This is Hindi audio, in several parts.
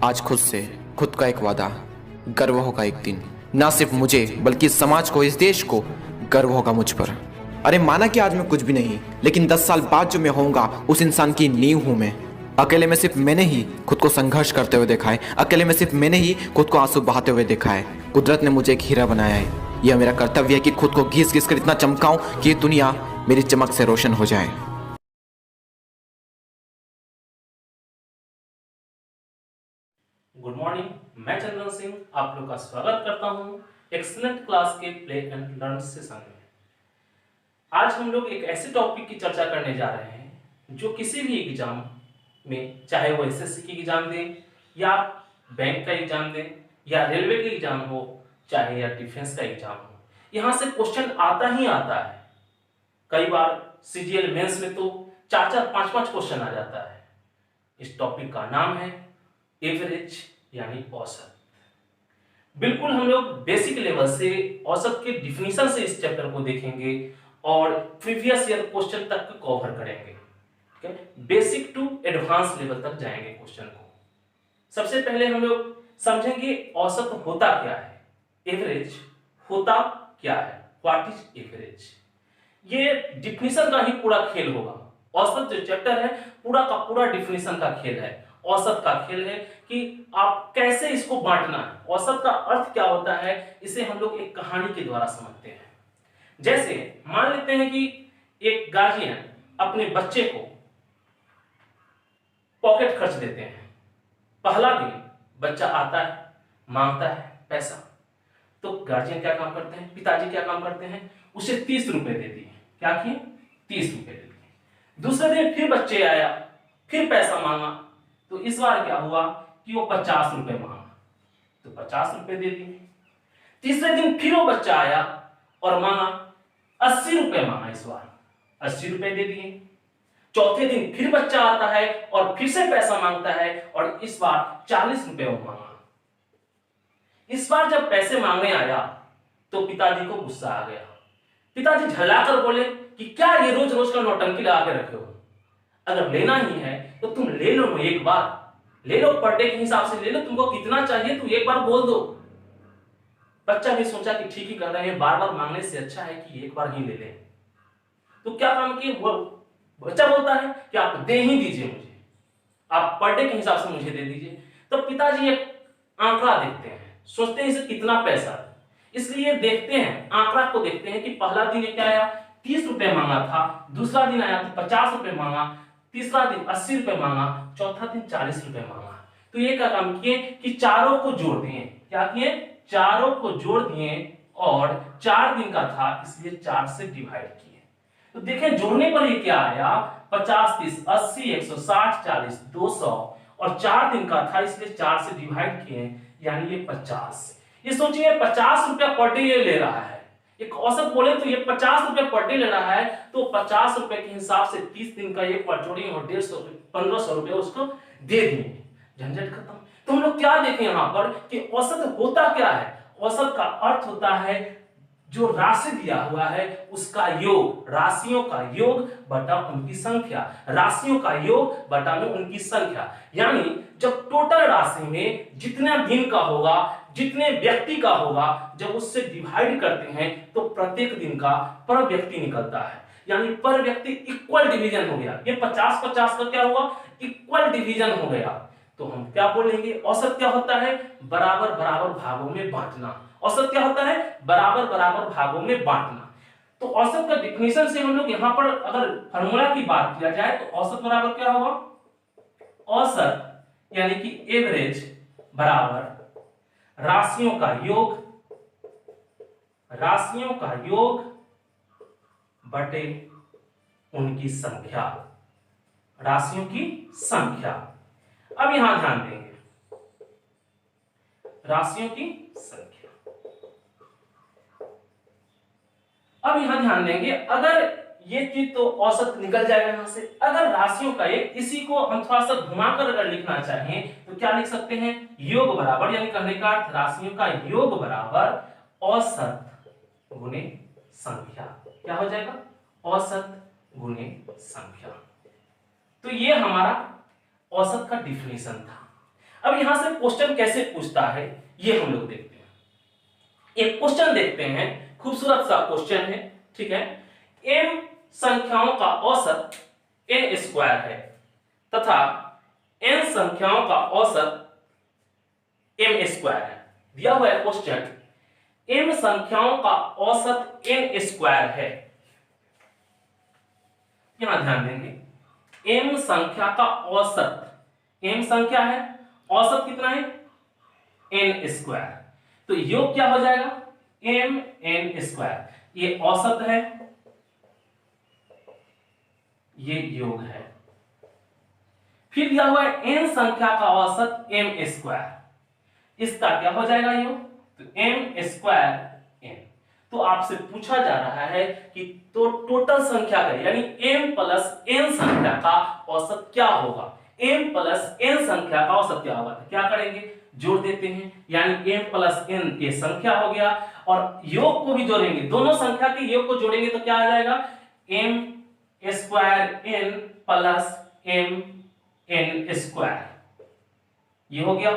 आज खुद से खुद का एक वादा, गर्व होगा एक दिन, ना सिर्फ मुझे बल्कि इस समाज को, इस देश को गर्व होगा मुझ पर। अरे माना कि आज मैं कुछ भी नहीं, लेकिन 10 साल बाद जो मैं होऊंगा उस इंसान की नींव हूं मैं। अकेले में सिर्फ मैंने ही खुद को संघर्ष करते हुए देखा है, अकेले में सिर्फ मैंने ही खुद को आंसू बहाते हुए देखा है। कुदरत ने मुझे एक हीरा बनाया है। यह मेरा कर्तव्य है कि खुद को घिस घिस कर इतना चमकाऊं कि ये दुनिया मेरी चमक से रोशन हो जाए। Good morning. मैं चंदन सिंह आप लोग का स्वागत करता हूं एक्सीलेंट क्लास के प्ले एंड लर्न सेशन में। आज हम लोग एक ऐसे टॉपिक की चर्चा करने जा रहे हैं जो किसी भी एग्जाम में, चाहे वो एसएससी की एग्जाम दें या बैंक का एग्जाम दें या रेलवे का एग्जाम हो, चाहे या डिफेंस का एग्जाम हो, यहाँ से क्वेश्चन आता ही आता है। कई बार सीजीएल मेंस में तो 4-4, 5-5 क्वेश्चन आ जाता है। इस टॉपिक का नाम है एवरेज यानी औसत। बिल्कुल हम लोग बेसिक लेवल से औसत के डिफिनीशन से इस चैप्टर को देखेंगे और प्रीवियस ईयर क्वेश्चन तक को कवर करेंगे। ठीक है, बेसिक टू एडवांस लेवल तक जाएंगे क्वेश्चन को। सबसे पहले हम लोग समझेंगे औसत होता क्या है, एवरेज होता क्या है, व्हाट इज एवरेज। ये डिफिनीशन का ही पूरा खेल होगा। औसत जो चैप्टर है पूरा का पूरा डिफिनीशन का खेल है, औसत का खेल है कि आप कैसे इसको बांटना है, औसत का अर्थ क्या होता है, इसे हम लोग एक कहानी के द्वारा समझते हैं। जैसे मान लेते हैं कि एक गार्जियन अपने बच्चे को पॉकेट खर्च देते हैं। पहला दिन बच्चा आता है, मांगता है पैसा, तो गार्जियन क्या काम करते हैं, पिताजी क्या काम करते हैं, उसे 30 रुपए दे दिए। क्या किए, 30 रुपए दे दिए। दूसरे दिन फिर बच्चे आया, फिर पैसा मांगा, तो इस बार क्या हुआ कि वो 50 रुपए मांगा, तो 50 रुपए दे दिए। तीसरे दिन फिर वो बच्चा आया और मांगा 80 रुपए मांगा, इस बार 80 रुपए दे दिए। चौथे दिन फिर बच्चा आता है और फिर से पैसा मांगता है और इस बार 40 रुपए वो मांगा। इस बार जब पैसे मांगने आया तो पिताजी को गुस्सा आ गया। पिताजी झल्लाकर बोले कि क्या ये रोज रोज का नौटंकी लगा के रखे हो, अगर लेना ही है तो तुम ले लो, एक बार ले लो, पर डे के हिसाब से ले लो, तुमको कितना चाहिए तू एक बार बोल दो। बच्चा भी सोचा कि ठीक ही कर रहे हैं, बार बार मांगने से अच्छा है कि एक बार ही ले लें। तो क्या काम किए, वो बच्चा बोलता है कि आप दे ही दीजिए मुझे, आप पर डे के हिसाब से मुझे दे दीजिए। तो पिताजी एक आंकड़ा देखते हैं, सोचते हैं इसे कितना पैसा है, इसलिए देखते हैं, आंकड़ा को देखते हैं कि पहला दिन क्या आया, 30 रुपए मांगा था, दूसरा दिन आया तो 50 रुपए मांगा, तीसरा दिन 80 रुपए मांगा, चौथा दिन 40 रुपए मांगा। तो ये क्या काम किए कि चारों को जोड़ दिए। क्या किए, चारों को जोड़ दिए और 4 दिन का था इसलिए 4 से डिवाइड किए। तो देखें जोड़ने पर ये क्या आया, 50, 30, 80, 160, 40, 200 और 4 दिन का था इसलिए 4 से डिवाइड किए, यानी ये 50। ये सोचिए 50 रुपया पर डे ये ले रहा है, एक औसत बोले तो ये 50 रुपए पर डे ले रहा है, तो 50 रुपए के हिसाब से 30 दिन का एक बार जोड़िए और 150, 1500 रुपए उसको दे दिए, झंझट खत्म। तो हम लोग क्या देखें यहाँ पर कि औसत होता क्या है, औसत का अर्थ होता है जो राशि दिया हुआ है उसका योग, राशियों का योग बटा उनकी संख्या, राशियों का योग बटा में उनकी संख्या। यानी जब टोटल राशि में जितना दिन का होगा, जितने व्यक्ति का होगा, जब उससे डिवाइड करते हैं तो प्रत्येक दिन का पर व्यक्ति निकलता है, यानी पर व्यक्ति इक्वल डिवीजन हो गया। ये 50-50 का क्या हुआ, इक्वल डिवीजन हो गया। तो हम क्या बोलेंगे, औसत क्या होता है, बराबर बराबर भागों में बांटना। औसत क्या होता है, बराबर बराबर भागों में बांटना। तो औसत का डिफिनीशन से हम लोग यहां पर अगर फार्मूला की बात किया जाए तो औसत बराबर क्या होगा, औसत यानी कि एवरेज बराबर राशियों का योग, राशियों का योग बटे उनकी संख्या, राशियों की संख्या। अब यहां ध्यान देंगे, राशियों की संख्या। अब यहां ध्यान देंगे, अगर ये चीज तो औसत निकल जाएगा यहां से, अगर राशियों का एक, इसी को हम थोड़ा सा घुमाकर अगर लिखना चाहें तो क्या लिख सकते हैं, योग बराबर, यानी कहने का अर्थ राशियों का योग बराबर औसत गुने संख्या। क्या हो जाएगा, औसत गुने संख्या। तो ये हमारा औसत का डिफिनीशन था। अब यहां से क्वेश्चन कैसे पूछता है ये हम लोग देखते हैं। एक क्वेश्चन देखते हैं, खूबसूरत सा क्वेश्चन है, ठीक है। m संख्याओं का औसत n स्क्वायर है तथा n संख्याओं का औसत m स्क्वायर है। दिया हुआ है क्वेश्चन, m संख्याओं का औसत n स्क्वायर है। यहां ध्यान देंगे, m संख्या का औसत, m संख्या है, औसत कितना है n स्क्वायर, तो योग क्या हो जाएगा m n स्क्वायर। ये औसत है, ये योग है। फिर दिया हुआ है n संख्या का औसत m स्क्वायर, इसका क्या हो जाएगा योग, तो m स्क्वायर n। तो आपसे पूछा जा रहा है कि तो टोटल संख्या का यानी m प्लस n संख्या का औसत क्या होगा, m प्लस n संख्या का औसत क्या होगा। तो क्या करेंगे, जोड़ देते हैं, यानी m प्लस n ये संख्या हो गया और योग को भी जोड़ेंगे, दोनों संख्या के योग को जोड़ेंगे तो क्या आ जाएगा m square n plus m n square, ये हो गया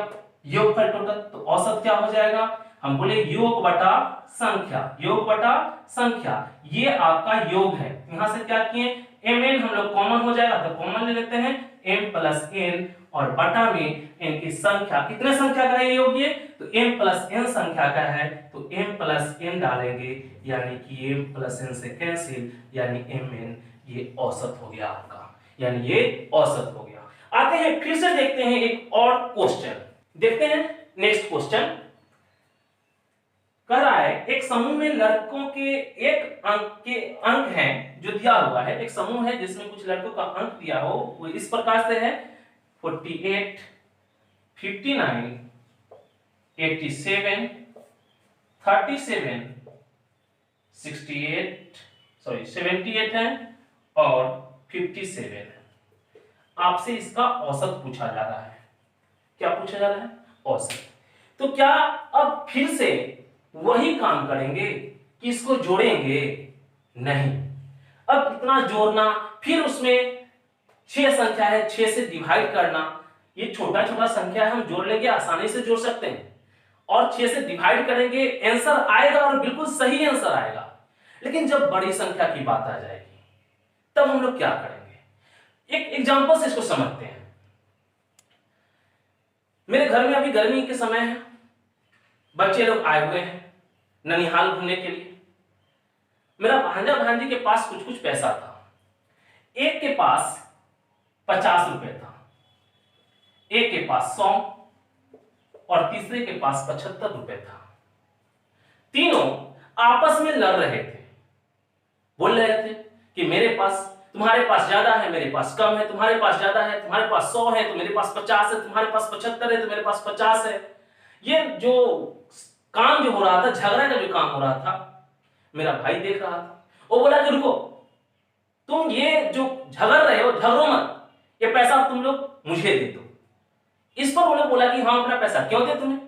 योग का टोटल। तो औसत क्या हो जाएगा, हम बोले योग बटा संख्या, योग बटा संख्या, ये आपका योग है। यहां से क्या किए, mn हम लोग कॉमन हो जाएगा तो कॉमन ले लेते हैं, m प्लस n और बटा में n की संख्या, कितने संख्या का है योग, ये तो m प्लस n संख्या का है तो m प्लस n डालेंगे, यानी कि m प्लस n से कैंसिल, यानी mn, ये औसत हो गया आपका, यानी ये औसत हो गया। आते हैं फिर से देखते हैं एक और क्वेश्चन, देखते हैं नेक्स्ट क्वेश्चन। कह रहा है एक समूह में लड़कों के एक अंक हैं जो दिया हुआ है, एक समूह है जिसमें कुछ लड़कों का अंक दिया हो, वो इस प्रकार से है 48, 59, 87, 37, 78 है और 57 है। आपसे इसका औसत पूछा जा रहा है। क्या पूछा जा रहा है, औसत। तो क्या अब फिर से वही काम करेंगे कि इसको जोड़ेंगे, नहीं। अब इतना जोड़ना, फिर उसमें 6 संख्या है, 6 से डिवाइड करना, ये छोटा छोटा संख्या है, हम जोड़ लेंगे, आसानी से जोड़ सकते हैं, और 6 से डिवाइड करेंगे, आंसर आएगा और बिल्कुल सही आंसर आएगा। लेकिन जब बड़ी संख्या की बात आ जाएगी तब हम लोग क्या करेंगे, एक एग्जांपल से इसको समझते हैं। मेरे घर में अभी गर्मी के समय है, बच्चे लोग आए हुए हैं ननिहाल घूमने के लिए। मेरा भांजा भांजी के पास कुछ कुछ पैसा था, एक के पास 50 रुपए था, एक के पास 100 और तीसरे के पास 75 रुपए था। तीनों आपस में लड़ रहे थे, बोल रहे थे कि मेरे पास, तुम्हारे पास ज्यादा है, मेरे पास कम है, तुम्हारे पास ज्यादा है, तुम्हारे पास 100 है तो मेरे पास 50 है, तुम्हारे पास 75 है तो मेरे पास 50 है। ये जो काम जो हो रहा था, झगड़ा का जो काम हो रहा था, मेरा भाई देख रहा था। वो बोला कि रुको, तुम ये जो झगड़ रहे हो, झगड़ो मत, ये पैसा तुम लोग मुझे दे दो। इस पर उन्होंने बोला कि हाँ, अपना पैसा क्यों दे तुम्हें।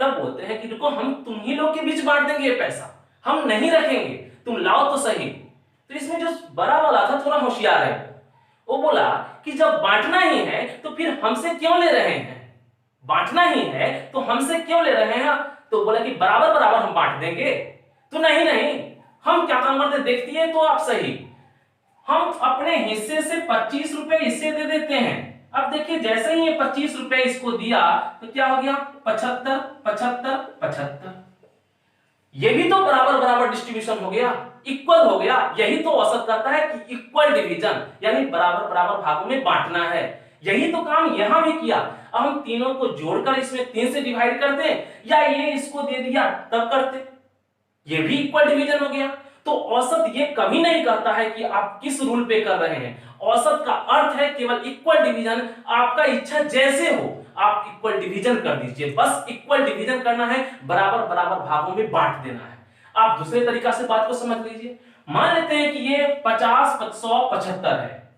तब बोलते हैं कि रुको, हम तुम ही लोग के बीच बांट देंगे, ये पैसा हम नहीं रखेंगे, तुम लाओ तो सही। तो इसमें जो बड़ा वाला था थोड़ा होशियार है, वो बोला कि जब बांटना ही है तो फिर हमसे क्यों ले रहे हैं, बांटना ही है तो हमसे क्यों ले रहे हैं। तो बोला कि बराबर बराबर हम बांट देंगे। तो नहीं नहीं, हम क्या काम करते, देखती है तो आप सही, हम अपने हिस्से से 25 रुपए इससे दे देते हैं। अब देखिए, जैसे ही ये 25 रुपए इसको दिया तो क्या हो गया, 75, 75, 75। ये भी तो बराबर बराबर डिस्ट्रीब्यूशन हो गया, इक्वल हो गया। यही तो औसत करता है कि इक्वल डिवीजन, यानी बराबर बराबर भागों में बांटना है। यही तो काम यहां भी किया। अब हम तीनों को जोड़कर इसमें 3 से डिवाइड करते, या ये इसको दे दिया तब करते, ये भी इक्वल डिवीजन हो गया। तो औसत ये कभी नहीं कहता है कि आप किस रूल पे कर रहे हैं। औसत का अर्थ है केवल इक्वल डिवीजन। आपका इच्छा जैसे हो आप इक्वल डिवीजन कर दीजिए, बस इक्वल डिवीजन करना है, बराबर बराबर भागों में बांट देना है। आप दूसरे तरीका से बात को समझ लीजिए। मान लेते हैं कि ये 50, 100, 75 है,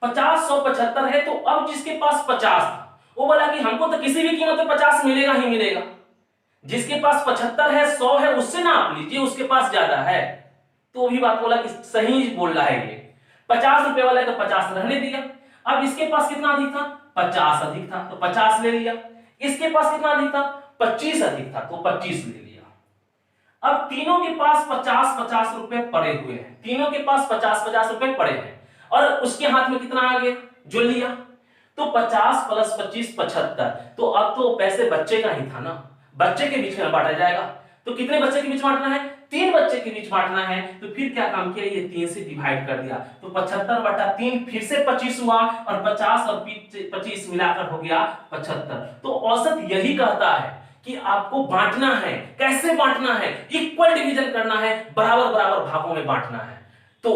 50, 100, 75 है। तो अब जिसके पास 50 था वो बोला कि हमको तो किसी भी कीमत पे 50 मिलेगा ही मिलेगा। जिसके पास 75 है, 100 है, उससे ना आप लीजिए, उसके पास ज्यादा है। तो वो भी बात बोला कि सही बोल रहा है ये। 50 रुपए वाले का 50 रहने दिया। अब इसके पास कितना अधिक था, 50 अधिक था तो 50 ले लिया। इसके पास कितना अधिक था? 25 अधिक था तो 25 ले लिया। अब तीनों के पास 50-50 रुपए पड़े हुए हैं, तीनों के पास 50-50 रुपए पड़े हैं और उसके हाथ में कितना आ गया जो लिया, तो 50 प्लस 25 75। तो अब तो पैसे बच्चे का ही था ना, बच्चे के बीच में बांटा जाएगा। तो कितने बच्चे के बीच बांटना है? 3 बच्चे के बीच बांटना है। तो फिर क्या काम किया, ये 3 से डिवाइड कर दिया तो 75/3 फिर से 25 हुआ और 50 और 25 मिलाकर हो गया 75। तो औसत यही कहता है कि आपको बांटना है। कैसे बांटना है? इक्वल डिवीजन करना है, बराबर बराबर भागों में बांटना है। तो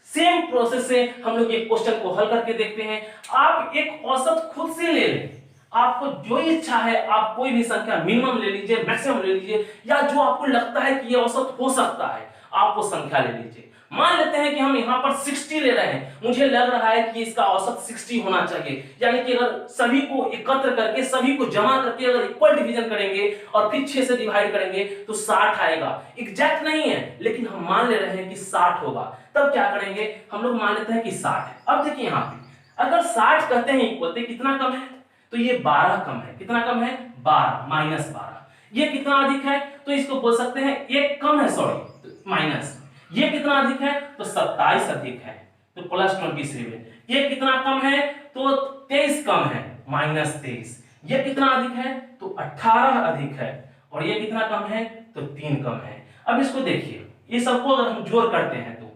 सेम प्रोसेस से हम लोग ये क्वेश्चन को हल करके देखते हैं। आप एक औसत खुद से ले लें, आपको जो इच्छा है आप कोई भी संख्या मिनिमम ले लीजिए, मैक्सिमम ले लीजिए, या जो आपको लगता है कि ये औसत हो सकता है आप वो संख्या ले लीजिए। मान लेते हैं कि हम यहाँ पर 60 ले रहे हैं, मुझे लग रहा है कि इसका औसत 60 होना चाहिए, यानी कि अगर सभी को एकत्र करके सभी को जमा करके अगर इक्वल डिवीजन करेंगे और फिर 6 से डिवाइड करेंगे तो 60 आएगा। एग्जैक्ट नहीं है लेकिन हम मान ले रहे हैं कि 60 होगा। तब क्या करेंगे, हम लोग मान लेते हैं कि 60 है। अब देखिए यहाँ पे अगर 60 कहते हैं इक्वल तो कितना कम है, तो ये 12 कम है। कितना कम है? 12 -12। ये कितना अधिक है, तो इसको बोल सकते हैं 1 कम है, सॉरी माइनस। ये कितना अधिक है, तो 27 अधिक है तो +27। ये कितना कम है, तो 23 कम है -23। ये कितना अधिक है, तो 18 अधिक है और ये कितना कम है, तो 3 कम है। अब इसको देखिए, ये सबको अगर हम जोड़ करते हैं तो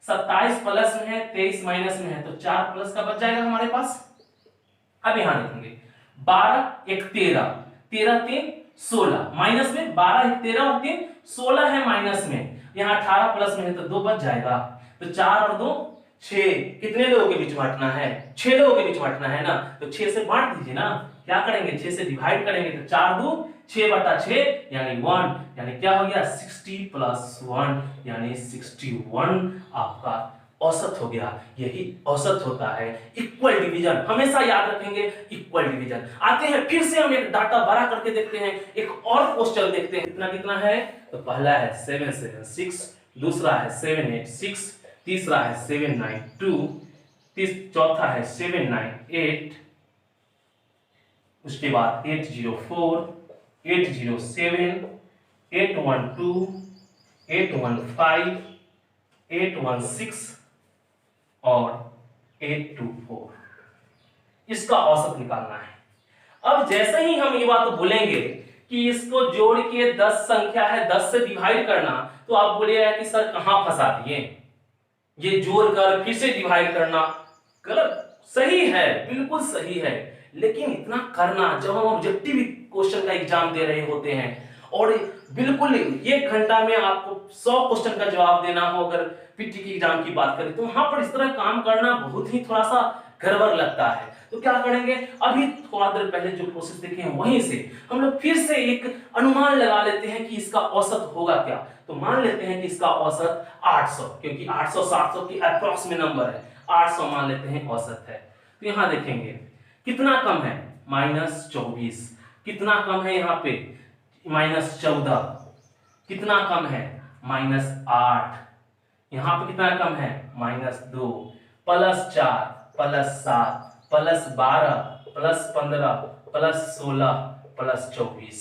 27 प्लस में है, 23 माइनस में है, तो 4 प्लस का बच जाएगा हमारे पास। अब यहां देखेंगे 12 1 13, 13 3 16, माइनस में 12 1 13 और 3 16 है माइनस में, यहाँ 18 प्लस में है तो 2 बच जाएगा। तो 4 और 2 6। कितने लोगों के बीच बांटना है? 6 लोगों के बीच बांटना है ना, तो 6 से बांट दीजिए ना। क्या करेंगे, 6 से डिवाइड करेंगे तो 4 2 6/6 यानी 1, यानी क्या हो गया 60 + 1 यानी 61 आपका औसत हो गया। यही औसत होता है इक्वल डिवीजन। हमेशा याद रखेंगे इक्वल डिवीजन। आते हैं फिर से हम एक डाटा बड़ा करके देखते हैं, एक और क्वेश्चन देखते हैं। कितना कितना है, तो पहला है 776, दूसरा है 786, तीसरा है 792, चौथा है 798, उसके बाद 804, 807, 812, 815, 816 और 824। इसका औसत निकालना है। अब जैसे ही हम ये बात बोलेंगे कि इसको जोड़ के 10 संख्या है 10 से डिवाइड करना, तो आप बोलिएगा कि सर कहां फंसा दिए, ये जोड़कर फिर से डिवाइड करना गलत। सही है, बिल्कुल सही है, लेकिन इतना करना जब हम ऑब्जेक्टिव क्वेश्चन का एग्जाम दे रहे होते हैं और बिल्कुल 1 घंटा में आपको 100 क्वेश्चन का जवाब देना हो, अगर पीटी की एग्जाम की बात करें तो वहां पर इस तरह काम करना बहुत ही थोड़ा सा गड़बड़ लगता है। तो क्या करेंगे, अभी थोड़ा देर पहले जो प्रोसेस देखे हैं वहीं से हम लोग फिर से एक अनुमान लगा लेते हैं कि इसका औसत होगा क्या। तो मान लेते हैं कि इसका औसत 800, क्योंकि 800 700 की अप्रॉक्स में नंबर है, 800 मान लेते हैं औसत है। तो यहां देखेंगे कितना कम है, -24। कितना कम है यहाँ पे, -14। कितना कम है, -8। यहाँ पे कितना कम है, -2, +4, +7, +12, +15, +16, +24।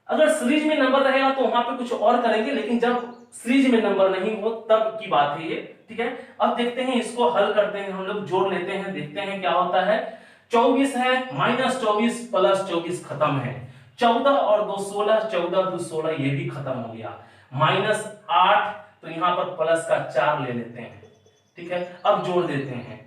अगर सीरीज में नंबर रहेगा तो वहां पे कुछ और करेंगे, लेकिन जब सीरीज में नंबर नहीं हो तब की बात है ये, ठीक है। अब देखते हैं, इसको हल करते हैं हम लोग, जोड़ लेते हैं, देखते हैं क्या होता है। 24 है, -24 +24 खत्म है, 14 और 2 16, 14 2 16 ये भी खत्म हो गया, -8, तो यहाँ पर प्लस का 4 ले लेते हैं, ठीक है। अब जोड़ देते हैं,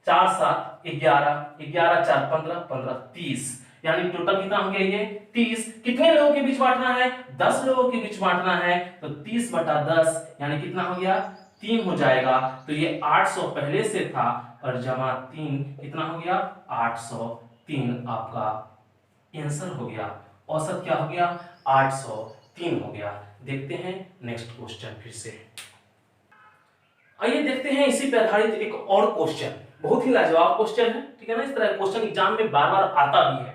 4 7 11, 11 4 15, 15 30, यानी टोटल कितना हो गया ये 30। कितने लोगों के बीच बांटना है, 10 लोगों के बीच बांटना है, तो 30/10 यानी कितना हो गया 3 हो जाएगा। तो ये 800 पहले से था और जमा 3 कितना हो गया 803, आपका आंसर हो गया। औसत क्या हो गया 803 हो गया। देखते हैं नेक्स्ट क्वेश्चन फिर से। आइए देखते हैं इसी पर आधारित एक और क्वेश्चन, बहुत ही लाजवाब क्वेश्चन है, ठीक है ना। इस तरह क्वेश्चन एग्जाम में बार बार आता भी है।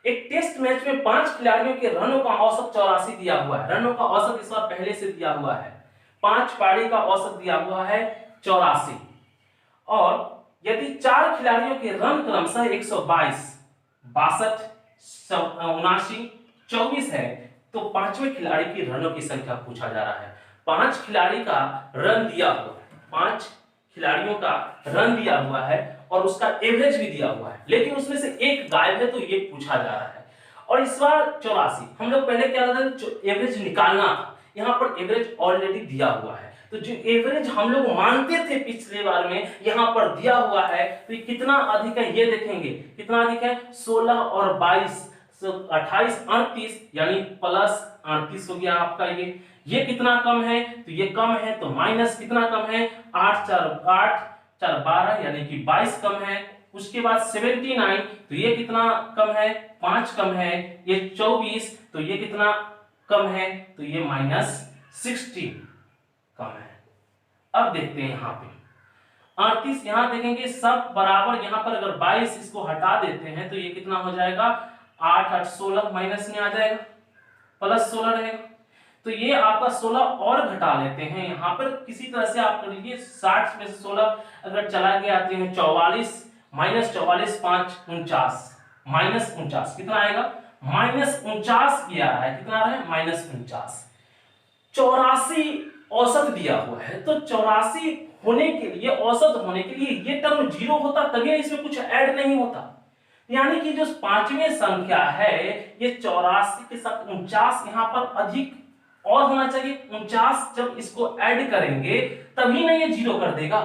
एक टेस्ट मैच में 5 खिलाड़ियों के रनों का औसत 84 दिया हुआ है। रनों का औसत इस बार पहले से दिया हुआ है, 5 पारी का औसत दिया हुआ है 84 और यदि 4 खिलाड़ियों के रन क्रमशः 122, 62, 79, 24 है, तो पांचवें खिलाड़ी की रनों की संख्या पूछा जा रहा है। 5 खिलाड़ी का रन दिया हुआ है, 5 खिलाड़ियों का रन दिया हुआ है और उसका एवरेज भी दिया हुआ है, लेकिन उसमें से एक गायब है, तो ये पूछा जा रहा है। और इस बार 84, हम लोग पहले क्या था, एवरेज निकालना था, यहाँ पर एवरेज ऑलरेडी दिया हुआ है, तो जो एवरेज हम लोग मानते थे पिछले बार में यहाँ पर दिया हुआ है, तो ये कितना अधिक है ये देखेंगे, कितना अधिक है, 16 और 22, 28, 38, यानी प्लस 38 हो गया आपका ये कितना कम है, तो ये कम है, तो माइनस कितना कम है, 8 4 12, यानी कि 22 कम है। उसके बाद 79, तो ये कितना कम है, 5 कम है। ये 24, तो ये कितना कम है, तो ये -60 कम है। अब देखते हैं यहाँ पे 38, यहां देखेंगे सब बराबर, यहां पर अगर 22 इसको हटा देते हैं तो ये कितना हो जाएगा, 8 8 16 माइनस में आ जाएगा, प्लस 16 रहेगा। तो ये आपका 16 और घटा लेते हैं, यहां पर किसी तरह से आप कर लीजिए, 60 में से 16 अगर चला गया आते हैं 44, -44 5 49, -49 कितना आएगा, -49 ये आ रहा है, कितना आ रहा है, -49। 84 औसत दिया हुआ है, तो 84 होने के लिए, औसत होने के लिए ये टर्म 0 होता, तभी इसमें कुछ ऐड नहीं होता। यानी कि जो पांचवें संख्या है, ये 84 के साथ 49 यहां पर अधिक और होना चाहिए। 49 जब इसको ऐड करेंगे तभी ना ये 0 कर देगा।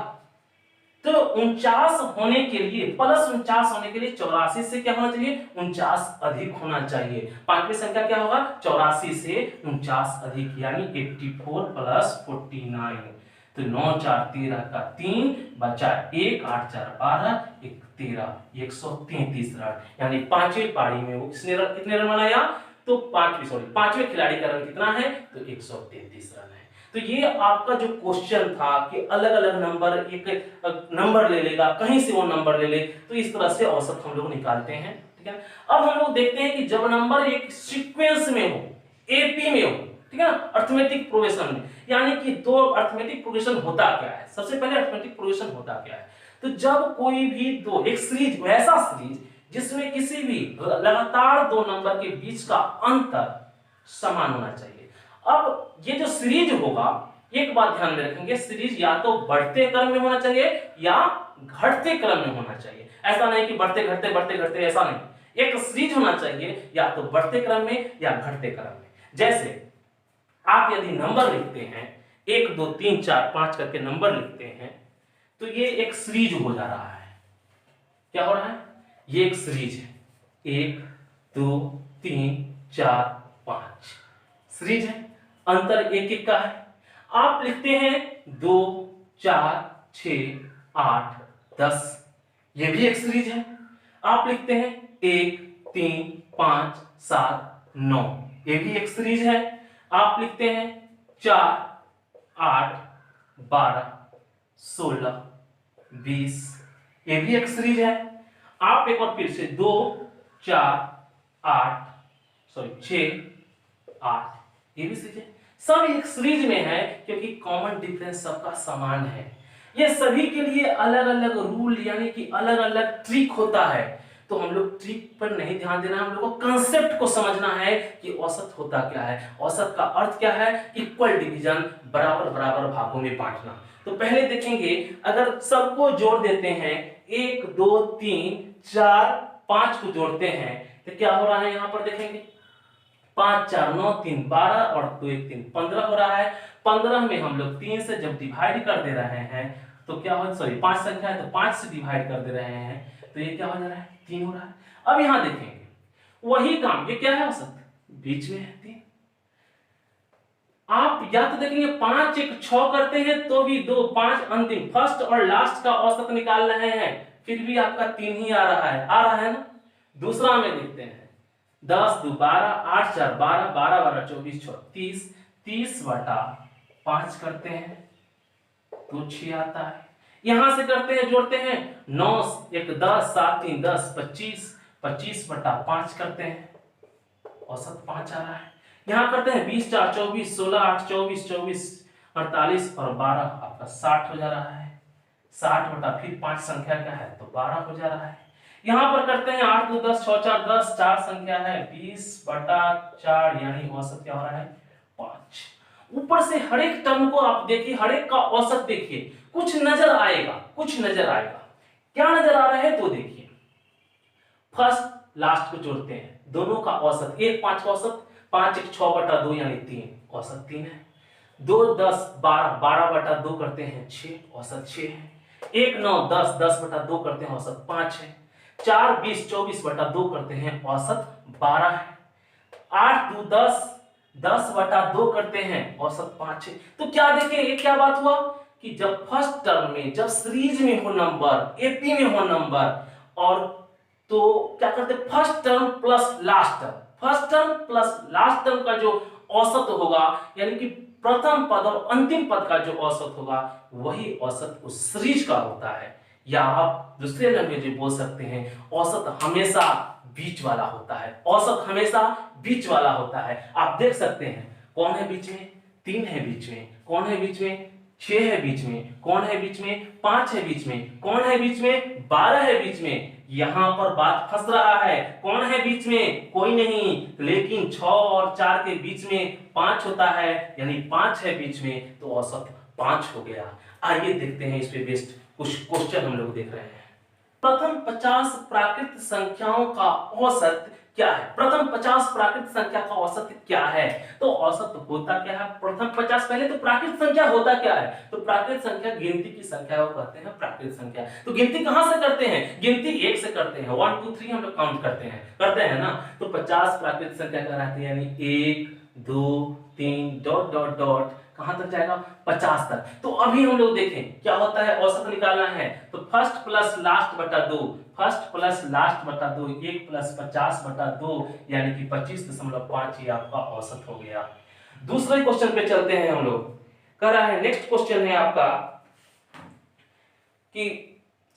तो 49 होने के लिए, प्लस 49 होने के लिए 84 से क्या होना चाहिए, 49 अधिक होना चाहिए। पांचवी संख्या क्या होगा, 84 से 49 अधिक, यानी 84 प्लस 49। तो 9 4 13 का 3 बचा 1, 8 4 12, 1 13, 133 रन, यानी पांचवी पारी में वो कितने रन बनाया, तो पांचवें खिलाड़ी का रन कितना है, तो 133 रन है। तो ये आपका जो क्वेश्चन था कि अलग अलग नंबर, एक नंबर ले लेगा, कहीं से वो नंबर ले ले, तो इस तरह से औसत हम लोग निकालते हैं, ठीक है। अब हम लोग देखते हैं कि जब नंबर एक सीक्वेंस में हो, एपी में हो, ठीक है ना, अर्थमेटिक प्रोग्रेशन में, यानी कि दो अर्थमेटिक प्रोग्रेशन होता क्या है, सबसे पहले अर्थमेटिक प्रोग्रेशन होता क्या है, तो जब कोई भी दो, एक सीरीज, वैसा सीरीज जिसमें किसी भी लगातार दो नंबर के बीच का अंतर समान होना चाहिए। अब ये जो सीरीज होगा, एक बात ध्यान में रखेंगे, सीरीज या तो बढ़ते क्रम में होना चाहिए या घटते क्रम में होना चाहिए। ऐसा नहीं कि बढ़ते घटते, ऐसा नहीं। एक सीरीज होना चाहिए या तो बढ़ते क्रम में या घटते क्रम में। जैसे आप यदि नंबर लिखते हैं 1 2 3 4 5 करके नंबर लिखते हैं, तो ये एक सीरीज हो जा रहा है। क्या हो रहा है, ये एक सीरीज है, 1 2 3 4 5 सीरीज है, अंतर एक एक का है। आप लिखते हैं 2 4 6 8 10, ये भी एक सीरीज है। आप लिखते हैं 1 3 5 7 9, ये भी एक सीरीज है। आप लिखते हैं 4 8 12 16 20, ये भी एक सीरीज है। आप एक बार फिर से 2 4 6 8, ये भी सीरीज है। सब एक सीरीज में है क्योंकि कॉमन डिफरेंस सबका समान है। ये सभी के लिए अलग अलग रूल, यानी कि अलग अलग ट्रिक होता है। तो हम लोग ट्रिक पर नहीं ध्यान देना, हम लोग को कंसेप्ट को समझना है कि औसत होता क्या है। औसत का अर्थ क्या है, इक्वल डिवीजन, बराबर बराबर भागों में बांटना। तो पहले देखेंगे, अगर सबको जोड़ देते हैं, 1 2 3 4 5 को जोड़ते हैं, तो क्या हो रहा है, यहां पर देखेंगे 5 4 9 3 12 और 2 1 3 15 हो रहा है। 15 में हम लोग 3 से जब डिवाइड कर दे रहे हैं तो क्या हो, सॉरी 5 संख्या है तो 5 से डिवाइड कर दे रहे हैं, तो ये क्या हो जा रहा है, 3 हो रहा है। अब यहां देखेंगे वही काम, ये क्या है, औसत बीच में है 3। आप या तो देखेंगे 5 1 6 करते हैं तो भी 2 5 अंतिम, फर्स्ट और लास्ट का औसत निकाल रहे हैं, फिर भी आपका 3 ही आ रहा है ना। दूसरा में देखते हैं 10 2 12 8 4 12 12 12 24 36, 30 बटा 5 करते हैं तो 6 आता है। यहां से करते हैं, जोड़ते हैं 9 1 10 7 3 10 25, 25 बटा 5 करते हैं, औसत 5 आ रहा है। यहां करते हैं 20 4 24 16 8 24 24 48 और 12, आपका 60 हो जा रहा है। 60 बटा फिर 5 संख्या क्या है तो 12 हो जा रहा है। यहां पर करते हैं 8 2 10 6 4 10, 4 संख्या है 20 बटा 4 यानी औसत क्या हो रहा है 5। ऊपर से हर एक टर्म को आप देखिए, हर एक का औसत देखिए, कुछ नजर आएगा, कुछ नजर आएगा। क्या नजर आ रहा है तो देखिए, फर्स्ट लास्ट को जोड़ते हैं, दोनों का औसत 1 5 का औसत 5 1 6 बटा 2 यानी 3, औसत 3 है। 2 10 12 12 बटा 2 करते हैं 6, औसत 6 है। 1 9 10 10 बटा 2 करते हैं औसत 5 है। 4 20 24 बटा 2 करते हैं औसत 12 है। 8 2 10 10 बटा 2 करते हैं औसत 5 है। तो क्या देखिए ये क्या बात हुआ कि जब फर्स्ट टर्म में, जब सीरीज में हो नंबर, एपी में हो नंबर, और तो क्या करते हैं first term plus last term, first term plus last term का जो औसत होगा, यानी कि प्रथम पद और अंतिम पद का जो औसत होगा वही औसत उस सीरीज का होता है। या आप दूसरे लैंग्वेज में बोल सकते हैं औसत हमेशा बीच वाला होता है, औसत हमेशा बीच वाला होता है। आप देख सकते हैं कौन है बीच में, 3 है बीच में, कौन है बीच में 6 है बीच में, कौन है बीच में 5 है बीच में, कौन है बीच में 12 है बीच में। यहां पर बात फंस रहा है, कौन है बीच में, कोई नहीं, लेकिन 6 और 4 के बीच में 5 होता है, यानी 5 है बीच में, तो औसत 5 हो गया। आइए देखते हैं इस पे बेस्ड कुछ क्वेश्चन हम लोग देख रहे हैं। प्रथम 50 प्राकृत संख्याओं का औसत क्या है? प्रथम 50 प्राकृत संख्या का औसत क्या है? तो औसत होता क्या है प्रथम 50, पहले तो प्राकृत संख्या होता क्या है? तो प्राकृत संख्या गिनती की संख्या को कहते हैं प्राकृत संख्या। तो गिनती कहां से करते हैं? गिनती 1 से करते हैं, 1 2 3 हम लोग काउंट करते हैं ना। तो 50 प्राकृत संख्या कहलाती है, यानी 1 2 3 डॉट डॉट डॉट कहां तक जाएगा 50 तक। तो अभी हम लोग देखें क्या होता है, औसत निकालना है तो फर्स्ट प्लस लास्ट बटा 2, फर्स्ट प्लस लास्ट बटा 2, 1 प्लस 50 बटा 2 यानी कि 25.5 ये आपका औसत हो गया। दूसरे क्वेश्चन पे चलते हैं हम लोग। कह रहा है नेक्स्ट क्वेश्चन है आपका कि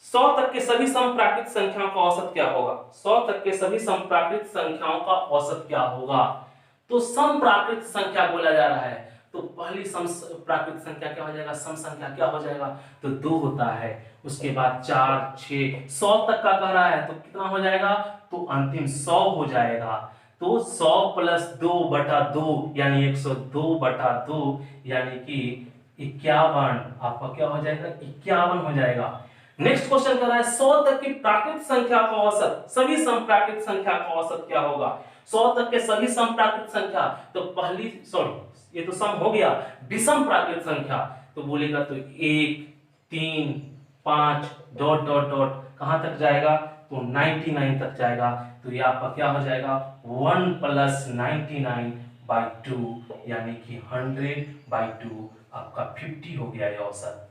100 तक के सभी समप्राकृत संख्याओं का औसत क्या होगा? 100 तक के सभी समप्राकृत संख्याओं का औसत क्या होगा? तो समप्राकृत संख्या बोला जा रहा है, तो पहली समप्राकृत संख्या क्या हो जाएगा, सम संख्या क्या हो जाएगा तो 2 होता है। उसके बाद 4 6 100 तक का कह रहा है तो कितना हो जाएगा, तो अंतिम 100 हो जाएगा। तो 100 प्लस 2 बटा 2 यानी 102 बटा 2 यानी कि 51, आपका क्या हो जाएगा 51 हो जाएगा। नेक्स्ट क्वेश्चन कर रहा है 100 तक की प्राकृत संख्या का औसत, सभी समप्राकृत संख्या का औसत क्या होगा? 100 तक के सभी समप्राकृत संख्या, तो पहली सॉरी ये तो सम हो गया, विषम प्राकृत संख्या तो बोलेगा तो 1 3 5 डॉट डॉट डॉट कहां तक जाएगा तो 99 तक जाएगा। तो ये आपका क्या हो जाएगा 1 प्लस 99/2 यानी कि 100/2 आपका 50 हो गया ये औसत।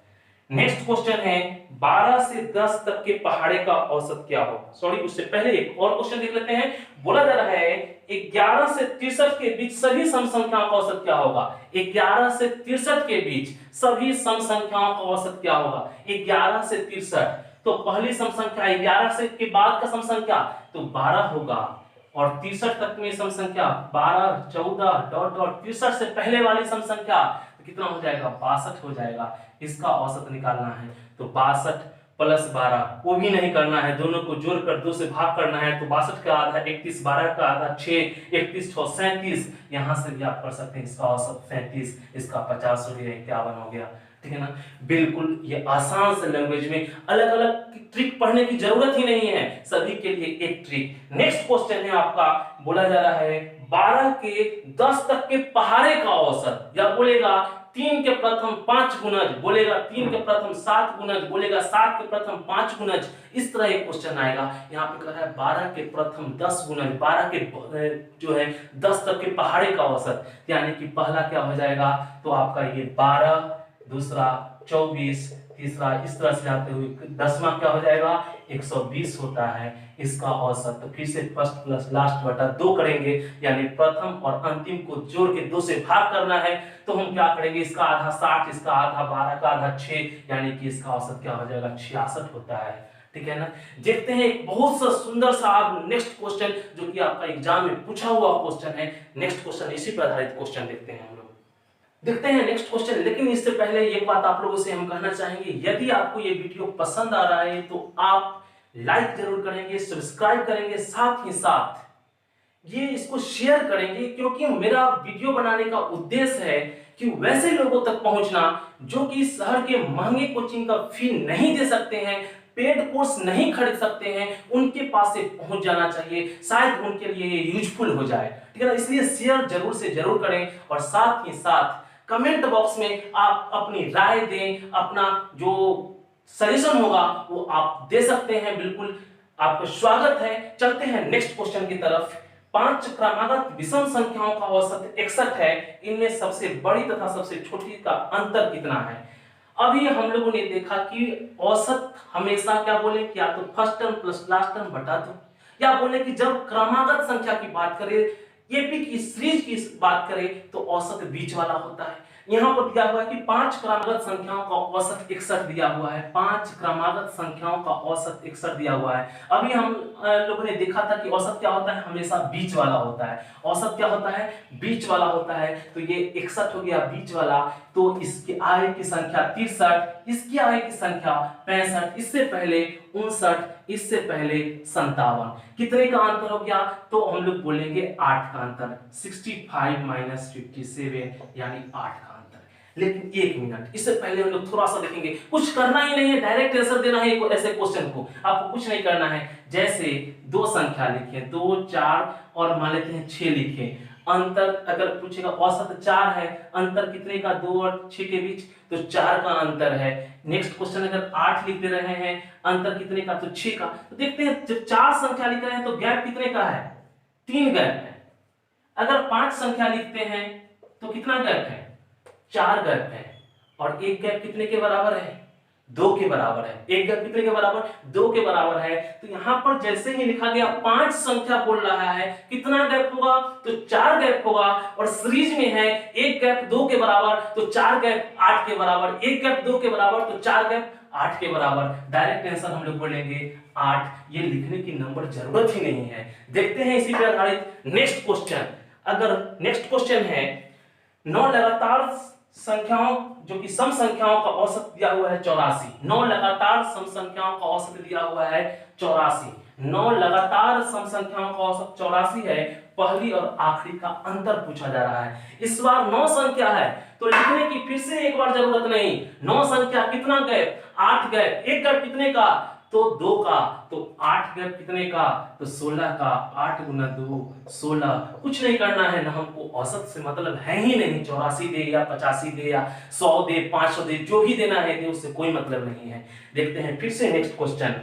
नेक्स्ट क्वेश्चन है 12 से 10 तक के पहाड़े का औसत क्या होगा? सॉरी उससे पहले एक और क्वेश्चन देख लेते हैं। बोला जा रहा है 11 से 63 के बीच सभी सम संख्याओं का औसत क्या होगा? 11 से 63 के बीच सभी सम संख्याओं का औसत क्या होगा? 11 से 63, तो पहली सम संख्या 11 से के बाद का सम संख्या तो 12 होगा, और 63 तक में सम संख्या 12 14 डॉट डॉट 63 से पहले वाली सम संख्या तो कितना हो जाएगा 62 हो जाएगा। इसका औसत निकालना है तो 62 प्लस 12 वो भी नहीं करना है, दोनों को जोड़कर 2 से भाग करना है। तो 62 का आधा 31, 12 का आधा 6, 31 6 37, यहां से भी आप कर सकते हैं इसका औसत 37, इसका 50 हो गया, 51 हो गया। ठीक है ना, बिल्कुल ये आसान से लैंग्वेज में अलग अलग ट्रिक पढ़ने की जरूरत ही नहीं है, सभी के लिए एक ट्रिक। नेक्स्ट क्वेश्चन है आपका, बोला जा रहा है 12 के 10 तक के पहाड़े का औसत, या बोलेगा 3 के प्रथम 5 गुणज, बोलेगा 3 के प्रथम 7 गुणज, बोलेगा 7 के प्रथम 5 गुणज, इस तरह एक क्वेश्चन आएगा। यहाँ पे कह रहा है 12 के प्रथम 10 गुणज, 12 के जो है 10 तक के पहाड़े का औसत, यानी कि पहला क्या हो जाएगा तो आपका ये 12, दूसरा 24, तीसरा इस तरह से जाते हुए 10वां क्या हो जाएगा 120 होता है इसका औसत। तो फिर से फर्स्ट प्लस लास्ट बटा 2 करेंगे, यानी प्रथम और अंतिम को जोड़ के 2 से भाग करना है। तो हम क्या करेंगे, इसका आधा 60, इसका आधा 12 का आधा 6, यानी कि इसका औसत क्या हो जाएगा 66 होता है। ठीक है ना, देखते हैं एक बहुत सा सुंदर सा आप नेक्स्ट क्वेश्चन जो कि आपका एग्जाम में पूछा हुआ क्वेश्चन है। नेक्स्ट क्वेश्चन इसी पर आधारित क्वेश्चन देखते हैं हम लोग। देखते हैं नेक्स्ट क्वेश्चन। लेकिन इससे पहले एक बात आप लोगों से हम कहना चाहेंगे, यदि आपको ये वीडियो पसंद आ रहा है तो आप लाइक जरूर करेंगे, सब्सक्राइब करेंगे, साथ ही साथ ये इसको शेयर करेंगे, क्योंकि मेरा वीडियो बनाने का उद्देश्य है कि वैसे लोगों तक पहुंचना जो कि शहर के महंगे कोचिंग का फी नहीं दे सकते हैं, पेड कोर्स नहीं खरीद सकते हैं, उनके पास से पहुंच जाना चाहिए, शायद उनके लिए ये यूजफुल हो जाए। ठीक है ना, इसलिए शेयर जरूर से जरूर करें और साथ ही साथ कमेंट बॉक्स में आप अपनी राय दें, अपना जो सजेशन होगा वो आप दे सकते हैं। बिल्कुल आपका स्वागत है। चलते हैं नेक्स्ट क्वेश्चन की तरफ। 5 क्रमागत विषम संख्याओं का औसत 61 है, इनमें सबसे बड़ी तथा सबसे छोटी का अंतर कितना है? अभी हम लोगों ने देखा कि औसत हमेशा क्या बोले कि या तो first term plus last term बटा दो, या बोले कि जब क्रमागत संख्या की बात करें, एपी की सीरीज की बात करें तो औसत बीच वाला होता है। यहां पर दिया हुआ है कि 5 क्रमागत संख्याओं का औसत 61 दिया हुआ है। 5 क्रमागत संख्याओं का औसत 61 दिया हुआ है। अभी हम लोगों ने देखा था कि औसत क्या होता है, हमेशा बीच वाला होता है। औसत क्या होता है, बीच वाला होता है। तो ये 61 हो गया बीच वाला, तो इसकी आय की संख्या 63, इसकी आय की संख्या 65, इससे पहले 59, इससे पहले 57। कितने का अंतर हो गया? तो हम लोग बोलेंगे 8 का अंतर। 65 माइनस 57 यानी 8 का अंतर। लेकिन एक मिनट, इससे पहले हम लोग थोड़ा सा देखेंगे। कुछ करना ही नहीं है, डायरेक्ट आंसर देना है ऐसे क्वेश्चन को, आपको कुछ नहीं करना है। जैसे दो संख्या लिखे, 2, 4 और मान लेते हैं 6 लिखे। अंतर अगर पूछेगा, औसत 4 है, अंतर कितने का? 2 और 6 के बीच, तो 4 का अंतर है। नेक्स्ट क्वेश्चन अगर 8 लिख दे रहे हैं, अंतर कितने का? तो 6 का। तो देखते हैं जब 4 संख्या लिख रहे हैं तो गैप कितने का है? 3 गैप है। अगर 5 संख्या लिखते हैं तो कितना गैप है? 4 गैप है। और एक गैप कितने के बराबर है? 2 के बराबर है। एक गैप कितने के बराबर? 2 के बराबर है। तो यहां पर जैसे ही लिखा गया 5 संख्या बोल रहा है, कितना गैप होगा? तो 4 गैप होगा। और सीरीज में है एक गैप 2 के बराबर, तो 4 गैप 8 के बराबर, एक गैप 2 के बराबर, तो 4 गैप 8 के बराबर। डायरेक्ट आंसर हम लोग बोलेंगे 8। ये लिखने की नंबर जरूरत ही नहीं है। देखते हैं इसी पर आधारित नेक्स्ट क्वेश्चन। अगर नेक्स्ट क्वेश्चन है, 9 लगातार संख्याओं जो कि सम संख्याओं का औसत दिया हुआ है 84। 9 लगातार सम संख्याओं का औसत दिया हुआ है 84। 9 लगातार सम संख्याओं का औसत 84 है। पहली और आखिरी का अंतर पूछा जा रहा है। इस बार 9 संख्या है तो लिखने की फिर से एक बार जरूरत नहीं। 9 संख्या, कितना गैप? 8 गैप। एक गैप कितने का? तो 2 का। तो 8 गैप कितने का? तो 16 का। 8 गुना 2 16। कुछ नहीं करना है ना, हमको औसत से मतलब है ही नहीं। 84 दे या 85 दे या 100 दे, 500 दे, जो भी देना है दे, उससे कोई मतलब नहीं है। देखते हैं फिर से नेक्स्ट क्वेश्चन।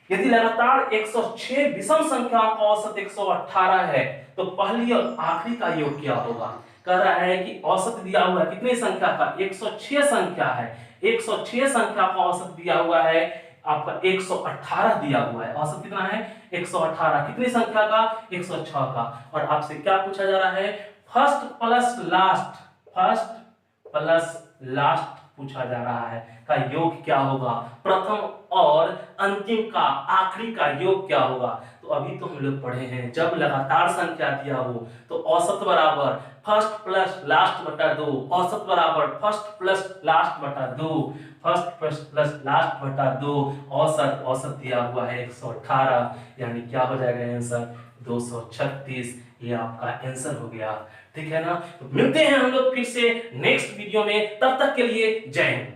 यदि लगातार 106 विषम संख्याओं का औसत 118 है तो पहली और आखिरी का योग क्या होगा? कह रहा है कि औसत दिया हुआ है कितनी संख्या का? 106 संख्या है। 106 संख्या का औसत दिया हुआ है आपका 118 दिया हुआ है। औसत कितना है? 118। कितनी संख्या का? 106 का। और आपसे क्या पूछा जा रहा है? First plus last, first plus last पूछा जा रहा है का योग क्या होगा? प्रथम और अंतिम का, आखिरी का योग क्या होगा? तो अभी तो हम लोग पढ़े हैं, जब लगातार संख्या दिया हो तो औसत बराबर फर्स्ट प्लस लास्ट बटा 2, औसत बराबर फर्स्ट प्लस लास्ट बटा 2, फर्स्ट प्लस लास्ट बटा 2, औसत, औसत दिया हुआ है 118, यानी क्या हो जाएगा आंसर? 236। ये आपका आंसर हो गया। ठीक है ना? तो मिलते हैं हम लोग फिर से नेक्स्ट वीडियो में, तब तक के लिए जय हिंद।